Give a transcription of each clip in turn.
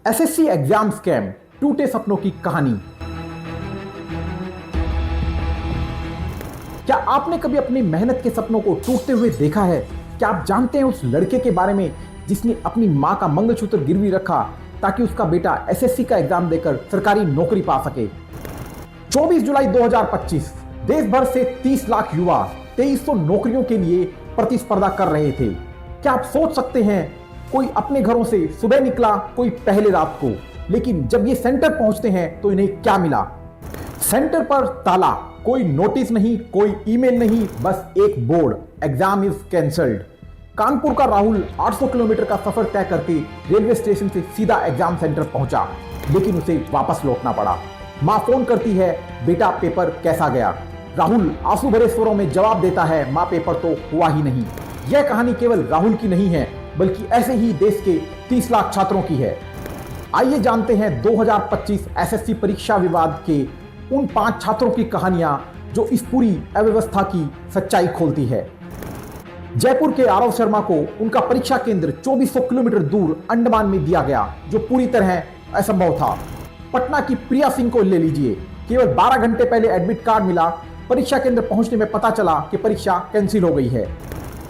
SSC exam scam, टूटे सपनों की कहानी। क्या आपने कभी अपनी मेहनत के सपनों को टूटते हुए देखा है? क्या आप जानते हैं उस लड़के के बारे में जिसने अपनी मां का मंगलसूत्र गिरवी रखा ताकि उसका बेटा एसएससी का एग्जाम देकर सरकारी नौकरी पा सके? 24 जुलाई 2025 देश भर से 30 लाख युवा 2300 नौकरियों के लिए प्रतिस्पर्धा कर रहे थे। क्या आप सोच सकते हैं, कोई अपने घरों से सुबह निकला, कोई पहले रात को, लेकिन जब ये सेंटर पहुंचते हैं तो इन्हें क्या मिला? सेंटर पर ताला, कोई नोटिस नहीं, कोई ईमेल नहीं, बस एक board, exam is cancelled. Kanpur का राहुल 800 किलोमीटर का सफर तय करके रेलवे स्टेशन से सीधा एग्जाम सेंटर पहुंचा, लेकिन उसे वापस लौटना पड़ा। मां फोन करती है, बेटा पेपर कैसा गया? राहुल आंसू भरे स्वरों में जवाब देता है, मां पेपर तो हुआ ही नहीं। यह कहानी केवल राहुल की नहीं है, बल्कि ऐसे ही देश के 30 लाख छात्रों की है। आइए जानते हैं 2025 एसएससी परीक्षा विवाद के उन 5 छात्रों की कहानियां जो इस पूरी अव्यवस्था की सच्चाई खोलती है। जयपुर के आरव शर्मा को उनका परीक्षा केंद्र 2400 किलोमीटर दूर अंडमान में दिया गया, जो पूरी तरह असंभव था। पटना की प्रिया सिंह को ले लीजिए, केवल 12 घंटे पहले एडमिट कार्ड मिला, परीक्षा केंद्र पहुंचने में पता चला कि परीक्षा कैंसिल हो गई है।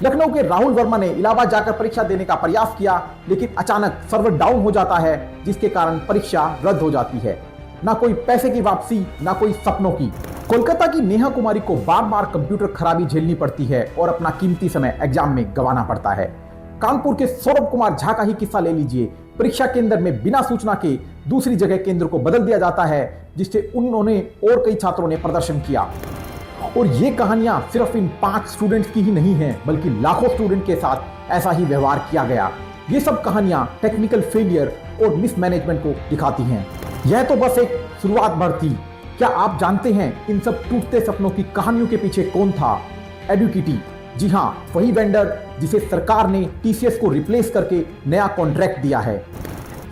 लखनऊ के राहुल वर्मा ने इलाहाबाद जाकर परीक्षा देने का प्रयास किया, लेकिन अचानक सर्वर डाउन हो जाता है, जिसके कारण परीक्षा रद्द हो जाती है। ना कोई पैसे की वापसी, ना कोई सपनों की। कोलकाता की नेहा कुमारी को बार बार कंप्यूटर खराबी झेलनी पड़ती है और अपना कीमती समय एग्जाम में गंवाना पड़ता है। कानपुर के सौरभ कुमार झा का ही किस्सा ले लीजिए। परीक्षा केंद्र में बिना सूचना के दूसरी जगह केंद्र को बदल दिया जाता है, जिससे उन्होंने और कई छात्रों ने प्रदर्शन किया। और ये कहानियां सिर्फ इन 5 स्टूडेंट्स की ही नहीं हैं, बल्कि लाखों स्टूडेंट के साथ ऐसा ही व्यवहार किया गया। ये सब कहानियां टेक्निकल फेलियर और मिसमैनेजमेंट को दिखाती हैं। यह तो बस एक शुरुआत भर थी। क्या आप जानते हैं इन सब टूटते सपनों की कहानियों के पीछे कौन था? एडुकेटी। जी हाँ, वही वेंडर जिसे सरकार ने टीसीएस को रिप्लेस करके नया कॉन्ट्रैक्ट दिया है।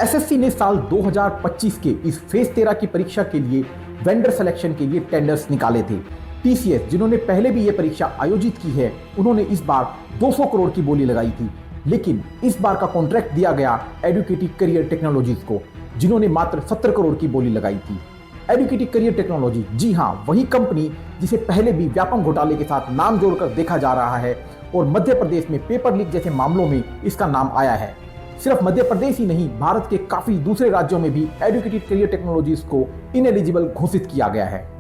एसएससी ने साल 2025 के इस फेज 13 की परीक्षा के लिए वेंडर सिलेक्शन के लिए टेंडर्स निकाले थे। टीसीएस, जिन्होंने पहले भी यह परीक्षा आयोजित की है, उन्होंने इस बार 200 करोड़ की बोली लगाई थी, लेकिन इस बार का कॉन्ट्रैक्ट दिया गया एडुकेटी करियर टेक्नोलॉजीज को, जिन्होंने मात्र 70 करोड़ की बोली लगाई थी। एडुकेटी करियर टेक्नोलॉजी, जी हाँ, वही कंपनी जिसे पहले भी व्यापम घोटाले के साथ नाम जोड़कर देखा जा रहा है और मध्य प्रदेश में पेपर लीक जैसे मामलों में इसका नाम आया है। सिर्फ मध्य प्रदेश ही नहीं, भारत के काफी दूसरे राज्यों में भी एडुकेटी करियर टेक्नोलॉजीज को इनएलिजिबल घोषित किया गया है।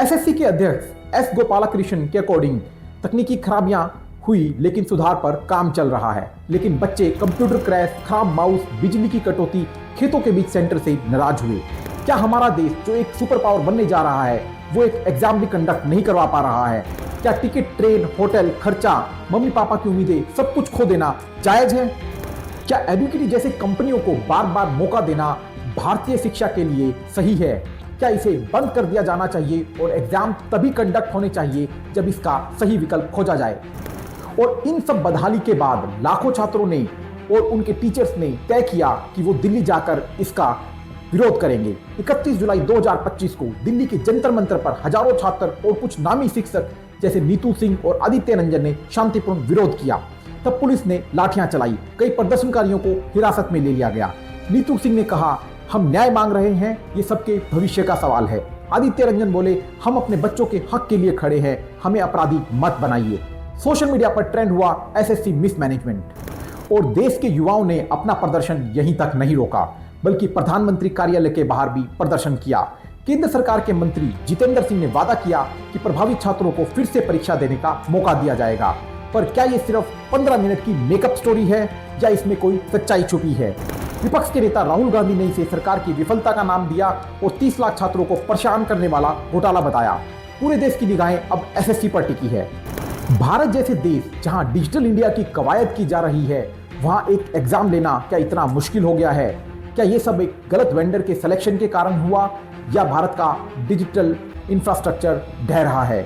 एसएससी के अध्यक्ष एस गोपालकृष्णन के अकॉर्डिंग तकनीकी खराबियां हुई, लेकिन सुधार पर काम चल रहा है। लेकिन बच्चे कंप्यूटर क्रैश, खराब माउस, बिजली की कटौती, खेतों के बीच सेंटर से नाराज हुए। क्या हमारा देश जो एक सुपर पावर बनने जा रहा है, वो एक एग्जाम भी कंडक्ट नहीं करवा पा रहा है? क्या टिकट, ट्रेन, होटल, खर्चा, मम्मी पापा की उम्मीदें, सब कुछ खो देना जायज है? क्या एडुकेटी जैसी कंपनियों को बार बार मौका देना भारतीय शिक्षा के लिए सही है? क्या इसे बंद कर दिया जाना चाहिए और एग्जाम तभी कंडक्ट होने चाहिए जब इसका सही विकल्प खोजा जाए? और इन सब बदहाली के बाद लाखों छात्रों ने और उनके टीचर्स ने तय किया कि वो दिल्ली जाकर इसका विरोध करेंगे। 31 जुलाई 2025 को दिल्ली के जंतर मंतर पर हजारों छात्र और कुछ नामी शिक्षक जैसे नीतू सिंह और आदित्य रंजन ने शांतिपूर्ण विरोध किया। तब पुलिस ने लाठियां चलाई, कई प्रदर्शनकारियों को हिरासत में ले लिया गया। नीतू सिंह ने कहा, हम न्याय मांग रहे हैं, ये सबके भविष्य का सवाल है। आदित्य रंजन बोले, हम अपने बच्चों के हक के लिए खड़े हैं, हमें अपराधी मत बनाइए। सोशल मीडिया पर ट्रेंड हुआ एसएससी मिसमैनेजमेंट और देश के युवाओं ने अपना प्रदर्शन यहीं तक नहीं रोका, बल्कि प्रधानमंत्री कार्यालय के बाहर भी प्रदर्शन किया। केंद्र सरकार के मंत्री जितेंद्र सिंह ने वादा किया कि प्रभावित छात्रों को फिर से परीक्षा देने का मौका दिया जाएगा। पर क्या ये सिर्फ 15 मिनट की मेकअप स्टोरी है या इसमें कोई सच्चाई छुपी है? विपक्ष के नेता राहुल गांधी ने इसे सरकार की विफलता का नाम दिया और 30 लाख छात्रों को परेशान करने वाला घोटाला बताया। पूरे देश की निगाहें अब एसएससी पर टिकी है। भारत जैसे देश जहां डिजिटल इंडिया की कवायद की जा रही है, वहां एक एग्जाम लेना क्या इतना मुश्किल हो गया है? क्या ये सब एक गलत वेंडर के सिलेक्शन के कारण हुआ या भारत का डिजिटल इंफ्रास्ट्रक्चर ढह रहा है?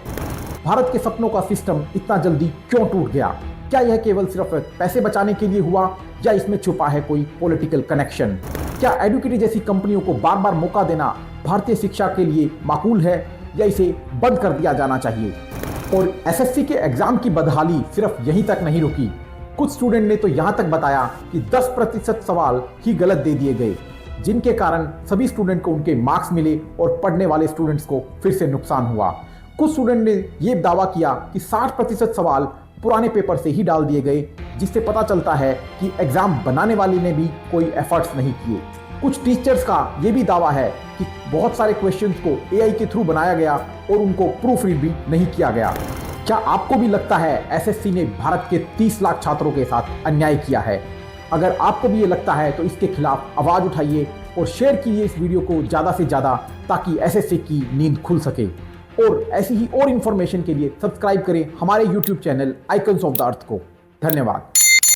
भारत के सपनों का सिस्टम इतना जल्दी क्यों टूट गया? क्या यह केवल सिर्फ पैसे बचाने के लिए हुआ या इसमें छुपा है कोई पॉलिटिकल कनेक्शन? क्या एडुकेटी जैसी कंपनियों को बार बार मौका देना भारतीय शिक्षा के लिए माकूल है या इसे बंद कर दिया जाना चाहिए? और एसएससी के एग्जाम की बदहाली सिर्फ यहीं तक नहीं रुकी। कुछ स्टूडेंट ने तो यहां तक बताया कि 10% सवाल ही गलत दे दिए गए, जिनके कारण सभी स्टूडेंट को उनके मार्क्स मिले और पढ़ने वाले स्टूडेंट्स को फिर से नुकसान हुआ। कुछ स्टूडेंट ने यह दावा किया कि 60% सवाल पुराने पेपर से ही डाल दिए गए, जिससे पता चलता है कि एग्जाम बनाने वाले ने भी कोई एफर्ट्स नहीं किए। कुछ टीचर्स का यह भी दावा है कि बहुत सारे क्वेश्चंस को एआई के थ्रू बनाया गया और उनको प्रूफ रीड भी नहीं किया गया। क्या आपको भी लगता है एसएससी ने भारत के 30 लाख छात्रों के साथ अन्याय किया है? अगर आपको भी ये लगता है तो इसके खिलाफ आवाज उठाइए और शेयर कीजिए इस वीडियो को ज़्यादा से ज़्यादा, ताकि एसएससी की नींद खुल सके। और ऐसी ही और इन्फॉर्मेशन के लिए सब्सक्राइब करें हमारे YouTube channel icons of the earth को। धन्यवाद।